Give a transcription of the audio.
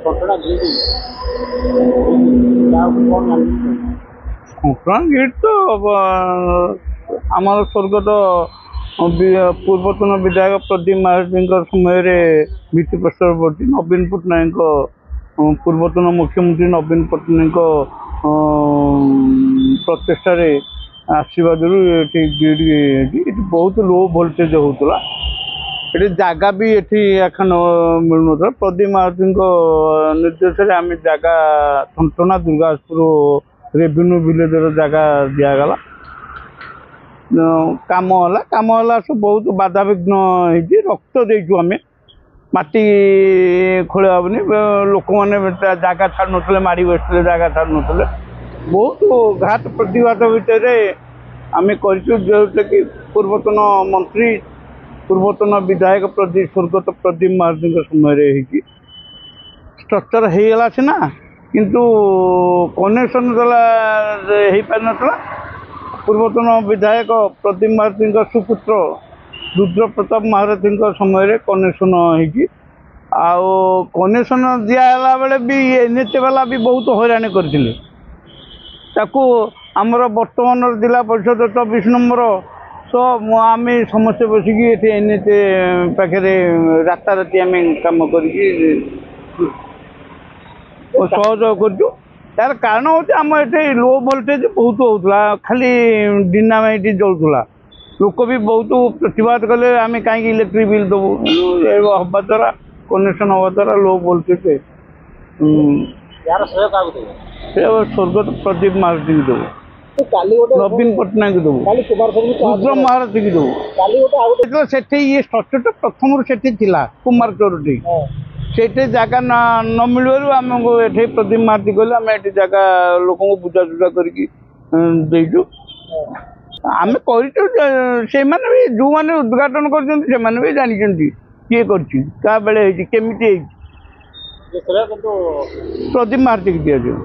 ଘଟଣା ଗିଟ୍ ତ ଆମର ସ୍ୱର୍ଗତ ପୂର୍ବତନ ବିଧାୟକ ପ୍ରଦୀପ ମହାରଥୀଙ୍କ ସମୟରେ ଭିତ୍ତିପ୍ରସ୍ତର ପଡ଼ିଛି। ନବୀନ ପଟ୍ଟନାୟକ ପୂର୍ବତନ ମୁଖ୍ୟମନ୍ତ୍ରୀ ନବୀନ ପଟ୍ଟନାୟକ ପ୍ରଚେଷ୍ଟାରେ ଆସିବାରୁ ଏଠି ବହୁତ ଲୋ ଭୋଲ୍ଟେଜ୍ ହେଉଥିଲା। ଏଠି ଜାଗା ବି ଏଠି ଏଖାନ ମିଳୁନଥିଲା। ପ୍ରଦୀପ ମହାରଥୀଙ୍କ ନିର୍ଦ୍ଦେଶରେ ଆମେ ଜାଗା ଥଣ୍ଟନା ଦୁର୍ଗାପୁର ରେଭିନ୍ୟୁ ଭିଲେଜର ଜାଗା ଦିଆଗଲା। କାମ ହେଲା ସବୁ ବହୁତ ବାଧାବିଘ୍ନ ହେଇଛି। ରକ୍ତ ଦେଇଛୁ ଆମେ, ମାଟି ଖୋଳା ହେବନି। ଲୋକମାନେ ଜାଗା ଛାଡ଼ୁନଥିଲେ, ମାଡ଼ି ବସିଥିଲେ, ଜାଗା ଛାଡ଼ୁନଥିଲେ। ବହୁତ ଘାତ ପ୍ରତିଘାତ ଭିତରେ ଆମେ କରିଛୁ, ଯେଉଁଟାକି ପୂର୍ବତନ ମନ୍ତ୍ରୀ ପୂର୍ବତନ ବିଧାୟକ ସ୍ୱର୍ଗତ ପ୍ରଦୀପ ମହାରଥୀଙ୍କ ସମୟରେ ହେଇଛି। ଷ୍ଟ୍ରକ୍ଚର ହେଇଗଲା ସିନା, କିନ୍ତୁ କନେକ୍ସନ୍ ଦେଲା ହେଇପାରିନଥିଲା। ପୂର୍ବତନ ବିଧାୟକ ପ୍ରଦୀପ ମହାରଥୀଙ୍କ ସୁପୁତ୍ର ରୁଦ୍ରପ୍ରତାପ ମହାରଥୀଙ୍କ ସମୟରେ କନେକ୍ସନ୍ ହେଇଛି। ଆଉ କନେକ୍ସନ୍ ଦିଆହେଲା ବେଳେ ବି NH ବାଲା ବି ବହୁତ ହଇରାଣ କରିଥିଲେ। ତାକୁ ଆମର ବର୍ତ୍ତମାନର ଜିଲ୍ଲା ପରିଷଦ 24 ନମ୍ବର ଆମେ ସମସ୍ତେ ବସିକି ଏଠି NH ପାଖରେ ରାତାରାତି ଆମେ କାମ କରିକି ସହଯୋଗ କରୁଛୁ। ତାର କାରଣ ହେଉଛି ଆମ ଏଠି ଲୋ ଭୋଲ୍ଟେଜ୍ ବହୁତ ହେଉଥିଲା, ଖାଲି ଡିନାମାଇଟ୍ ଜଳୁଥିଲା। ଲୋକ ବି ବହୁତ ପ୍ରତିବାଦ କଲେ, ଆମେ କାହିଁକି ଇଲେକ୍ଟ୍ରିକ୍ ବିଲ୍ ଦେବୁ। ହେବା ଦ୍ୱାରା କନେକ୍ସନ୍ ହେବା ଦ୍ୱାରା ଲୋ ଭୋଲ୍ଟେଜ୍ ସେ ସ୍ୱର୍ଗତ ପ୍ରଦୀପ ମହାରଥୀକି ଦେବୁ, ନବୀନ ପଟ୍ଟନାୟକ ଦେବୁ, ରୁଦ୍ର ମହାରଥୀକି ଦେବୁ। ସେଠି ଇଏ ଷ୍ଟ୍ରକ୍ଚରଟା ପ୍ରଥମରୁ ସେଠି ଥିଲା କୁମାରଚୌରଠି। ସେଇଠି ଜାଗା ନ ମିଳିବାରୁ ଆମକୁ ଏଠି ପ୍ରଦୀପ ମହାରଥୀ କହିଲେ ଆମେ ଏଠି ଜାଗା ଲୋକଙ୍କୁ ବୁଝାସୁଝା କରିକି ଦେଇଛୁ। ଆମେ କରିଛୁ, ସେମାନେ ବି ଯେଉଁମାନେ ଉଦ୍ଘାଟନ କରିଛନ୍ତି ସେମାନେ ବି ଜାଣିଛନ୍ତି କିଏ କରିଛି, କାହା ବେଳେ ହେଇଛି, କେମିତି ହେଇଛି। ପ୍ରଦୀପ ମହାରଥୀକି ଦିଆଯିବ।